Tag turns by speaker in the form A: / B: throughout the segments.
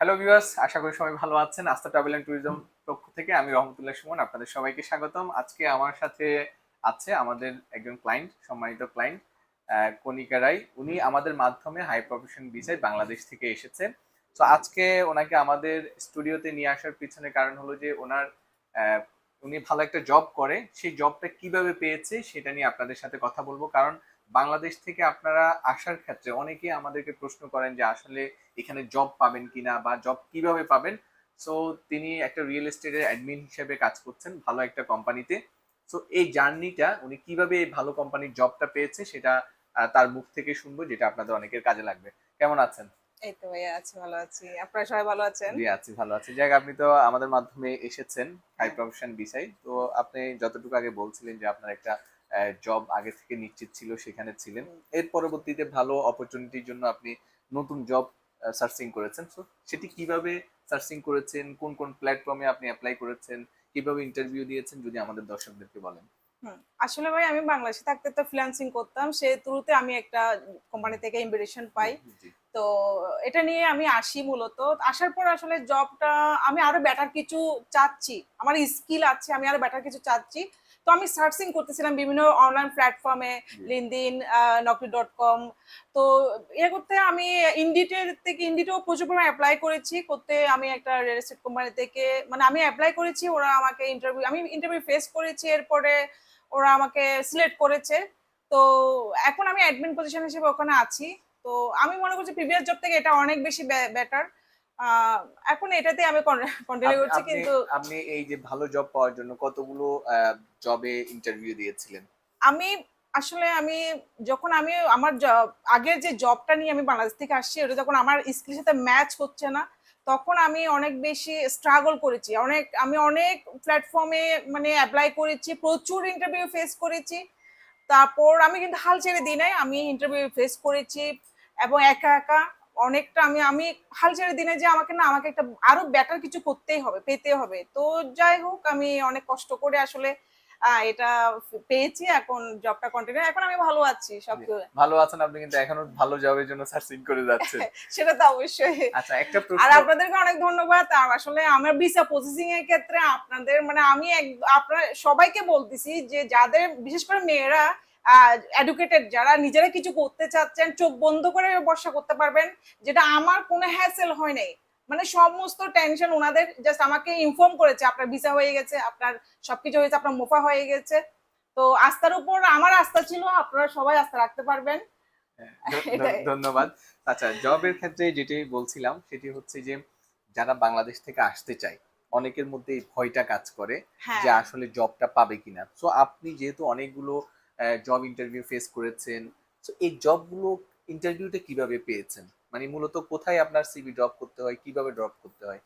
A: Hello viewers, আশা করি সবাই ভালো আছেন। আস্থা ট্রাভেল এন্ড ট্যুরিজম পক্ষ থেকে আমি রহমতুল্লাহ সুমন আপনাদের সবাইকে স্বাগতম। আজকে আমার সাথে আছে আমাদের একজন ক্লায়েন্ট, সম্মানিত ক্লায়েন্ট কণিকা রায়। উনি আমাদের মাধ্যমে হাই প্রফেশন ভিসায় বাংলাদেশ থেকে এসেছেন। তো আজকে ওনাকে আমাদের স্টুডিওতে নিয়ে আসার পিছনে কারণ হলো যে আহ, উনি ভালো একটা জব করে, সেই জবটা কিভাবে পেয়েছে সেটা নিয়ে আপনাদের সাথে কথা বলবো। কারণ বাংলাদেশ থেকে আপনারা আসার ক্ষেত্রে অনেকেই আমাদেরকে প্রশ্ন করেন যে আসলে এখানে জব পাবেন কিনা বা জব কিভাবে পাবেন। সো তিনি একটা রিয়েল এস্টেটের অ্যাডমিন হিসেবে কাজ করছেন ভালো একটা কোম্পানিতে। সো এই জার্নিটা উনি কিভাবে এই ভালো কোম্পানির জবটা পেয়েছে সেটা তার মুখ থেকে শুনবো, যেটা আপনাদের অনেকের কাজে লাগবে। কেমন আছেন?
B: এই তো ভাইয়া আছি, ভালো আছি। আপনারা সবাই ভালো আছেন?
A: জি আছি, ভালো আছি। যাক, আপনি তো আমাদের মাধ্যমে এসেছেন হাই
B: হ্যাঁ।
A: প্রফেশন বিষয় তো।
B: হুম,
A: আপনি যতটুকু আগে বলছিলেন যে আপনার একটা জব আগে থেকে নিশ্চিত ছিল, সেখানে ছিলেন।
B: হুম।
A: এর পরবর্তীতে ভালো অপরচুনিটির জন্য আপনি নতুন জব সার্চিং করেছেন। তো সেটি কিভাবে সার্চিং করেছেন, কোন কোন প্ল্যাটফর্মে আপনি অ্যাপ্লাই করেছেন, কিভাবে ইন্টারভিউ দিয়েছেন, যদি আমাদের দর্শকদেরকে বলেন।
B: হুম। আসলে ভাই আমি বাংলাদেশে থাকতে তো ফ্রিল্যান্সিং করতাম। সেই থ্রুতে আমি একটা কোম্পানি থেকে ইনভিটেশন
A: জি
B: পাই।
A: জি।
B: তো এটা নিয়ে আমি আসি মূলত। আসার পর আসলে জবটা আমি আরো বেটার কিছু চাচ্ছি। আমার স্কিল আছে, আমি আরো বেটার কিছু চাচ্ছি। তো আমি সার্চিং করতেছিলাম বিভিন্ন অনলাইন প্ল্যাটফর্মে,
A: জি
B: লিঙ্কডইন, naukri.com। তো করতে আমি ইন্ডিটেও প্রচুর পরিমাণে এপ্লাই করেছি। করতে আমি একটা রিয়েল এস্টেট কোম্পানি থেকে মানে আমি এপ্লাই করেছি, ওরা আমাকে আমি ইন্টারভিউ ফেস করেছি। এরপরে ওরা আমাকে সিলেক্ট করেছে। তো এখন আমি অ্যাডমিন পজিশন হিসেবে ওখানে আছি। তো আমি মনে করছি প্রিভিয়াস জব থেকে এটা অনেক বেশি বেটার। এখন এটাতে আমি কন্টিনিউ
A: আপনি
B: করছি
A: আপনি
B: কিন্তু
A: আপনি এই যে ভালো জব পাওয়ার জন্য কতগুলো জবে ইন্টারভিউ দিয়েছিলেন?
B: আমি আমি যখন আমি আমার আগের যে জবটা নিয়ে আমি বাংলাদেশ থেকে আসছি, ওটা যখন আমার স্কিলের সাথে ম্যাচ হচ্ছে না, তখন আমি অনেক বেশি স্ট্রাগল করেছি। আমি অনেক প্ল্যাটফর্মে মানে অ্যাপ্লাই করেছি, প্রচুর ইন্টারভিউ ফেস করেছি। তারপর আমি কিন্তু হাল ছেড়ে দিই নাই, আমি ইন্টারভিউ ফেস করেছি এবং একা একা অনেকটা আমি আমি হাল ছেড়ে দিই নাই যে আমাকে একটা আরো বেটার কিছু করতেই হবে, পেতে হবে। তো যাই হোক, আমি অনেক কষ্ট করে আসলে এটা পেয়েছি। এখন জবটা কন্টিনিউ, এখন আমি ভালো আছি সব।
A: জি, ভালো আছেন আপনি, কিন্তু এখনো ভালো জবের জন্য সার্চিং করে যাচ্ছেন।
B: সেটা তো অবশ্যই।
A: আচ্ছা, একটা
B: আর
A: প্রশ্ন।
B: আপনাদেরকে অনেক ধন্যবাদ। আর আসলে আমার ভিসা প্রসেসিং এর ক্ষেত্রে আপনাদের মানে আপনার সবাইকে বলতেছি যে যাদের বিশেষ করে মেয়েরা এডুকেটেড, যারা নিজেরা কিছু করতে চাচ্ছেন, চোখ বন্ধ করে বর্ষা করতে পারবেন। যেটা আমার কোনো হ্যাসেল হয় নাই, মানে সমস্ত টেনশন ওনাদের। জাস্ট আমাকে ইনফর্ম করেছে আপনার ভিসা হয়ে গেছে, আপনার সবকিছু হয়েছে, আপনার মুফা হয়ে গেছে। তো আস্থার উপর আমার আস্থা ছিল, আপনারা সবাই আস্থা রাখতে পারবেন।
A: হ্যাঁ,
B: এটাই।
A: ধন্যবাদ। আচ্ছা, জবের ক্ষেত্রে যেটি বলছিলাম সেটি হচ্ছে যে যারা বাংলাদেশ থেকে আসতে চায়, অনেকের মধ্যে এই ভয়টা কাজ করে যে
B: হ্যাঁ।
A: আসলে জবটা পাবে কিনা। সো আপনি যেহেতু অনেকগুলো জব ইন্টারভিউ ফেস করেছেন, তো এই জবগুলো ইন্টারভিউটা কিভাবে পেয়েছেন? মানে মূলত কোথায় আপনার সিভি ড্রপ করতে হয়, কিভাবে ড্রপ করতে হয়?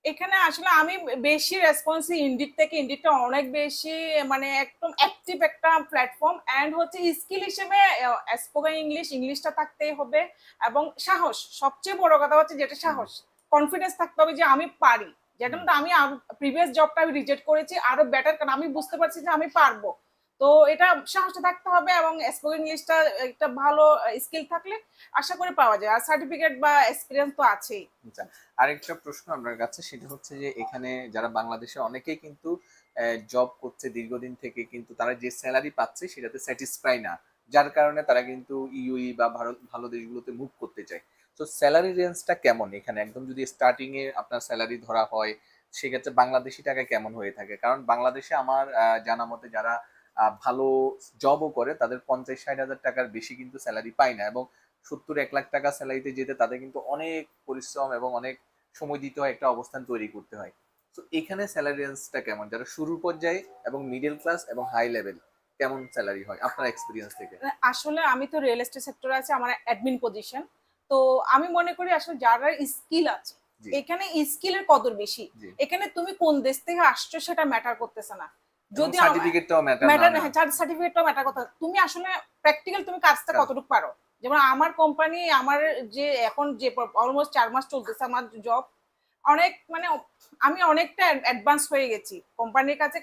B: এখানে আসলে আমি বেশি রেসপন্স ইন্ডিড থেকে। ইন্ডিডটা অনেক বেশি মানে একদম অ্যাক্টিভ একটা প্ল্যাটফর্ম। অ্যান্ড হচ্ছে স্কিল হিসেবে স্পোকেন ইংলিশটা থাকতেই হবে। এবং সাহস, সবচেয়ে বড় কথা হচ্ছে যেটা
A: হুম,
B: সাহস, কনফিডেন্স থাকতে হবে যে আমি পারি। যেটা
A: হুম।
B: আমি প্রিভিয়াস জবটা আমি রিজেক্ট করেছি আরো বেটার, কারণ আমি বুঝতে পারছি যে আমি পারবো। তো এটা সাহসটা থাকতে হবে এবং স্পোকেন ইংলিশটা একটা ভালো স্কিল থাকলে আশা করি পাওয়া যায়। আর সার্টিফিকেট বা এক্সপিরিয়েন্স তো আছেই।
A: আচ্ছা, আরেকটা প্রশ্ন আপনার কাছে, সেটা হচ্ছে যে এখানে যারা বাংলাদেশে অনেকেই কিন্তু জব করছে দীর্ঘদিন থেকে, কিন্তু তারা যে স্যালারি পাচ্ছে সেটাতে স্যাটিসফাই না, যার কারণে তারা কিন্তু ইউই বা ভারত ভালো দেশগুলোতে মুভ করতে চায়। তো স্যালারি রেঞ্জটা কেমন এখানে, একদম যদি স্টার্টিং এ আপনার স্যালারি ধরা হয় সেক্ষেত্রে বাংলাদেশি টাকা কেমন হয়ে থাকে? কারণ বাংলাদেশে আমার জানা মতে যারা ভালো জবও করে তাদের 50-60 হাজার টাকার বেশি কিন্তু স্যালারি পায় না, এবং 70-1 লাখ টাকা স্যালারিতে যেতে তাদের কিন্তু অনেক পরিশ্রম এবং অনেক সময় দিতে হয়, একটা অবস্থান তৈরি করতে হয়। তো এখানে স্যালারি রেঞ্জটা কেমন, যারা শুরুর পর্যায়ে এবং মিডল ক্লাস এবং হাই লেভেল, কেমন স্যালারি হয় আপনার এক্সপিরিয়েন্স থেকে?
B: আসলে আমি তো রিয়েল এস্টেট সেক্টরে আছি, আমার অ্যাডমিন পজিশন। তো আমি মনে করি আসলে যারা স্কিল আছে,
A: জি
B: এখানে স্কিলের কদর বেশি।
A: জি।
B: এখানে তুমি কোন দেশ থেকে আসছো সেটা ম্যাটার করতেছে না।
A: এবং
B: যদি
A: সার্টিফিকেটটাও ম্যাটার না
B: ম্যাটার,
A: না।
B: হ্যাঁ, সার্টিফিকেটটাও ম্যাটার কথা, তুমি আসলে প্র্যাকটিক্যাল তুমি কাজটা
A: কারণ
B: কতটুকু পারো। যেমন আমার কোম্পানি, আমার যে এখন যে অলমোস্ট 4 মাস চলতেছে আমার জব, অনেক মানে আমি অনেকটা অ্যাডভান্স হয়ে গেছি কোম্পানির কাছে।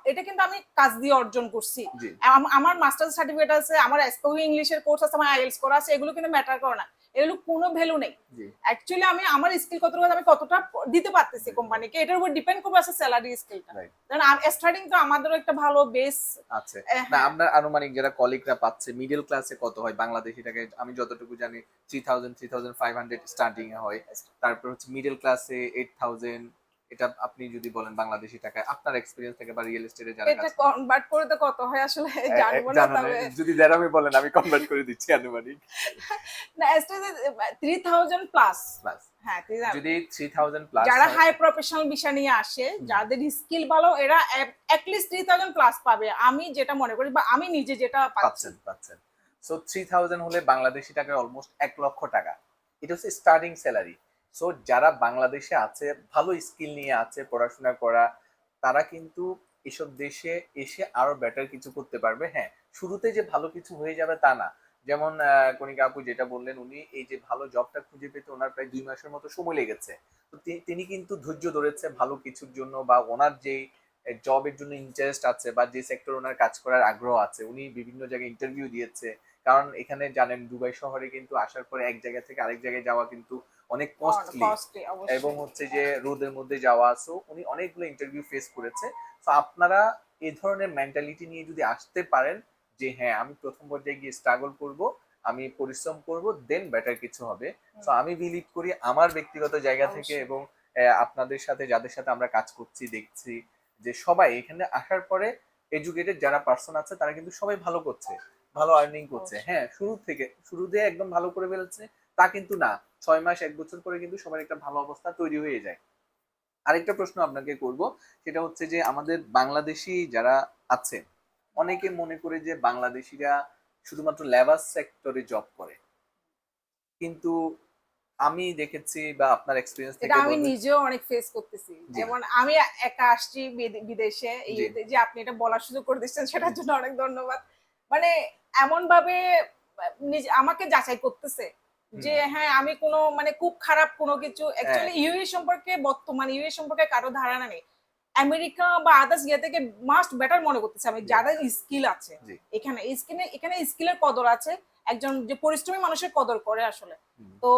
B: এটা কিন্তু আমি কাজ দিয়ে অর্জন করছি।
A: জি
B: আমার মাস্টার্স সার্টিফিকেট আছে, আমার স্পোকেন ইংলিশের কোর্স আছে, আমার আইএলটিএস করা আছে, এগুলো কিন্তু ম্যাটার করে না। এগুলো কোনো ভ্যালু নেই।
A: জি
B: অ্যাকচুয়ালি আমি আমার স্কিল কতটুকু আমি কতটা দিতে পারতেছি কোম্পানিকে, এটার উপর ডিপেন্ড করবে আসলে স্যালারি স্কিলটা।
A: রাইট
B: কারণ স্টার্টিং তো আমাদেরও একটা ভালো বেস।
A: আছে না। আপনার আনুমানিক যারা কলিগরা পাচ্ছে মিডল ক্লাসে কত হয় বাংলাদেশি টাকায়? আমি যতটুকু জানি 3000 3500 স্টার্টিং এ হয়। তারপর হচ্ছে মিডল ক্লাসে 8000। এটা আপনি যদি বলেন বাংলাদেশি টাকায় আপনার এক্সপেরিয়েন্স থেকে বা রিয়েল এস্টেটে যারা
B: এটা
A: কাজ করেন।
B: কনভার্ট করে তো কত হয় আসলে জানবো না,
A: জানো না,
B: তবে
A: যদি দেড়ামি বলেন আমি কনভার্ট করে দিচ্ছি আনুমানিক
B: না স্টেজে 3000 প্লাস।
A: প্লাস।
B: হ্যাঁ 3000।
A: যদি 3000 প্লাস
B: যারা হাই প্রফেশনাল বিষয় নিয়ে আসে, যাদের স্কিল ভালো, এরা অ্যাটলিস্ট 3000 প্লাস পাবে, আমি যেটা মনে করি বা আমি নিজে যেটা পাচ্ছি।
A: পাচ্ছেন পাচ্ছেন। সো 3000 হলে বাংলাদেশি টাকায় অলমোস্ট 1 লক্ষ টাকা। এটা হচ্ছে স্টার্টিং স্যালারি। সো যারা বাংলাদেশে আছে, ভালো স্কিল নিয়ে আছে, পড়াশোনা করা, তারা কিন্তু এসব দেশে এসে আরো বেটার কিছু করতে পারবে। হ্যাঁ, শুরুতে যে ভালো কিছু হয়ে যাবে তা না। যেমন কণিকা আপু যেটা বললেন, উনি এই যে ভালো জবটা খুঁজে পেতে ওনার প্রায় 2 মাসের মতো সময় লেগেছে। তো তিনি কিন্তু ধৈর্য ধরেছে ভালো কিছুর জন্য, বা ওনার যে জবের জন্য ইন্টারেস্ট আছে বা যে সেক্টর ওনার কাজ করার আগ্রহ আছে, উনি বিভিন্ন জায়গায় ইন্টারভিউ দিয়েছে। কারণ এখানে জানেন দুবাই শহরে কিন্তু আসার পরে এক জায়গা থেকে আরেক জায়গায় যাওয়া কিন্তু অনেক কস্টলি,
B: কস্টলি
A: এবং
B: অবশ্যই।
A: হচ্ছে যে রোদের মধ্যে যাওয়া। সো উনি অনেকগুলো ইন্টারভিউ ফেস করেছে। তো আপনারা এই ধরনের মেন্টালিটি নিয়ে যদি আসতে পারেন যে হ্যাঁ আমি প্রথম পর্যায়ে গিয়ে স্ট্রাগল করব, আমি পরিশ্রম করব, দেন বেটার কিছু হবে। তো আমি বিলিভ করি আমার ব্যক্তিগত জায়গা থেকে,
B: অবশ্যই।
A: এবং আপনাদের সাথে যাদের সাথে আমরা কাজ করছি দেখছি যে সবাই এখানে আসার পরে এডুকেটেড যারা পার্সন আছে তারা কিন্তু সবাই ভালো করছে, ভালো আর্নিং করছে।
B: অবশ্যই।
A: হ্যাঁ, শুরু দিয়ে একদম ভালো করে ফেলছে তা কিন্তু না, 6 মাস 1 বছর পরে কিন্তু সবার একটা ভালো অবস্থা তৈরি হয়ে যায়। আরেকটা প্রশ্ন আপনাকে করব, সেটা হচ্ছে যে আমাদের বাংলাদেশি যারা আছে, অনেকে মনে করে যে বাংলাদেশিরা শুধুমাত্র লেবার সেক্টরে জব করে, কিন্তু আমি দেখেছি বা আপনার এক্সপিরিয়েন্স
B: এটা
A: থেকে
B: আমি
A: বলবেন।
B: নিজেও অনেক ফেস করতেছি।
A: জি
B: যেমন আমি একা আসছি বিদেশে,
A: জি
B: যে আপনি এটা বলার সুযোগ করে দিচ্ছেন সেটার জন্য অনেক ধন্যবাদ। মানে এমন ভাবে নিজে আমাকে যাচাই করতেছে
A: হুম,
B: যে হ্যাঁ আমি কোনো মানে খুব খারাপ কোনো কিছু,
A: হ্যাঁ
B: অ্যাকচুয়ালি ইউএই সম্পর্কে, বর্তমান ইউএই সম্পর্কে কারো ধারণা নেই। আমেরিকা বা আদার্স ইয়ে থেকে মাস্ট বেটার মনে করতেছে আমি,
A: জি
B: যাদের স্কিল আছে।
A: জি
B: এখানে স্কিলের কদর আছে, একজন যে পরিশ্রমী মানুষের কদর করে আসলে।
A: হুম।
B: তো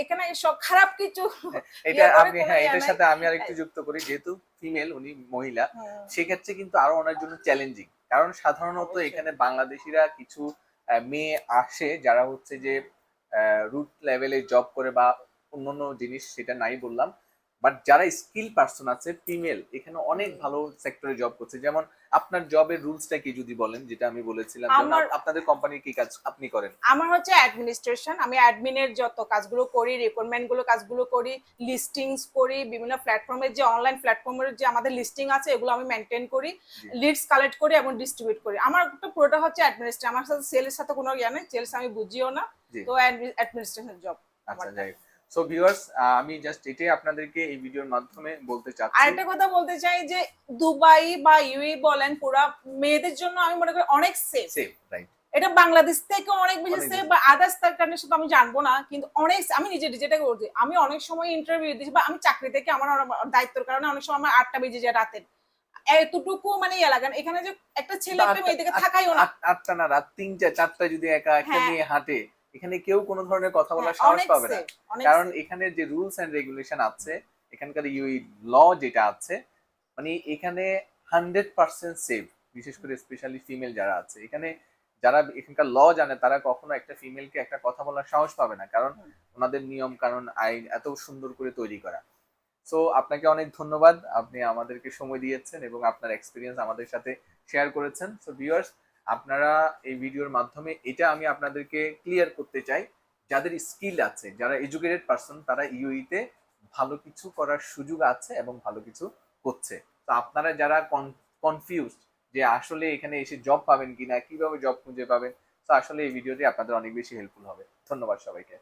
B: এখানে সব খারাপ কিছু
A: হ্যাঁ, এটা
B: ইয়ে করে
A: আমি,
B: কোনো
A: হ্যাঁ
B: ইয়ে
A: এটার
B: নাই।
A: সাথে আমি আরেকটু যুক্ত করি, যেহেতু ফিমেল উনি মহিলা,
B: হুম,
A: সেক্ষেত্রে কিন্তু আরো ওনার জন্য চ্যালেঞ্জিং। কারণ সাধারণত
B: অবশ্যই।
A: এখানে বাংলাদেশিরা কিছু মেয়ে আসে যারা হচ্ছে যে রুট লেভেলে জব করে বা অন্যান্য জিনিস, সেটা নাই বললাম, বাট যারা স্কিল পার্সন আছে ফিমেল এখানে অনেক
B: হুম।
A: ভালো সেক্টরে জব করছে। যেমন আপনার জবের রুলসটা কি যদি বলেন, যেটা আমি বলেছিলাম, যেমন
B: আমার
A: আপনাদের কোম্পানির কি কাজ আপনি করেন?
B: আমার হচ্ছে অ্যাডমিনিস্ট্রেশন, আমি অ্যাডমিনের যত কাজগুলো করি, রিক্রুটমেন্ট গুলো কাজগুলো করি, লিস্টিংস করি, বিভিন্ন প্ল্যাটফর্মের যে অনলাইন প্ল্যাটফর্মের যে আমাদের লিস্টিং আছে এগুলো আমি মেনটেন করি,
A: জি
B: লিডস কালেক্ট করি এবং ডিস্ট্রিবিউট করি। আমার তো পুরোটা হচ্ছে অ্যাডমিনিস্ট্রেশন, আমার সাথে সেলসের সাথে কোনো ইয়া নেই, সেলস আমি বুঝিও না।
A: জি
B: তো অ্যাডমিনিস্ট্রেশন জব
A: আচ্ছা,
B: আমারটা।
A: যাই হোক। সো ভিউয়ার্স, আমি জাস্ট এটাই আপনাদেরকে এই ভিডিওর মাধ্যমে বলতে চাচ্ছি।
B: আরেকটা কথা বলতে চাই যে দুবাই বা ইউএই বলেন, পুরা মেয়েদের জন্য আমি মনে করি অনেক সেফ।
A: Safe, right.
B: এটা বাংলাদেশ থেকে অনেক বেশি
A: অনেক
B: সেফ,
A: বেশি।
B: বা আদার্স কান্ট্রির সাথে আমি জানবো না, কিন্তু অনেক আমি যেটা করছি, আমি অনেক সময় ইন্টারভিউ দিয়েছি বা আমি চাকরি থেকে আমার দায়িত্বের কারণে অনেক সময় আমার 8টা বেজে যায় রাতের, এতটুকু মানে ইয়ে লাগান এখানে যে একটা ছেলে
A: কিন্তু
B: একটা মেয়েদেরকে থাকাইও না।
A: আটটা না, রাত 3টা 4টা যদি একা একটা
B: হ্যাঁ
A: মেয়ে হাঁটে, এখানে কেউ কোনো ধরনের কথা
B: হ্যাঁ
A: বলার সাহস
B: অনেক
A: পাবে না।
B: সেফ, অনেক
A: কারণ
B: সেফ।
A: এখানে যে রুলস এন্ড রেগুলেশন আছে, এখানকার ইউই ল যেটা আছে, মানে এখানে 100% সেফ। বিশেষ করে স্পেশালি ফিমেল যারা আছে এখানে, যারা এখানকার ল জানে, তারা কখনো একটা ফিমেলকে একটা কথা বলার সাহস পাবে না, কারণ ওনাদের নিয়ম কানুন আইন এত সুন্দর করে তৈরি করা। সো আপনাকে অনেক ধন্যবাদ, আপনি আমাদেরকে সময় দিয়েছেন এবং আপনার এক্সপিরিয়েন্স আমাদের সাথে শেয়ার করেছেন। সো ভিউয়ার্স, আপনারা এই ভিডিওর মাধ্যমে এটা আমি আপনাদেরকে ক্লিয়ার করতে চাই, যাদের স্কিল আছে, যারা এডুকেটেড পারসন, তারা ইউই তে ভালো কিছু করার সুযোগ আছে এবং ভালো কিছু করছে। তো আপনারা যারা কনফিউজড যে আসলে এখানে এসে জব পাবেন কিনা, কিভাবে জব খুঁজে পাবেন, তো আসলে এই ভিডিওটি আপনাদের অনেক বেশি হেল্পফুল হবে। ধন্যবাদ সবাইকে।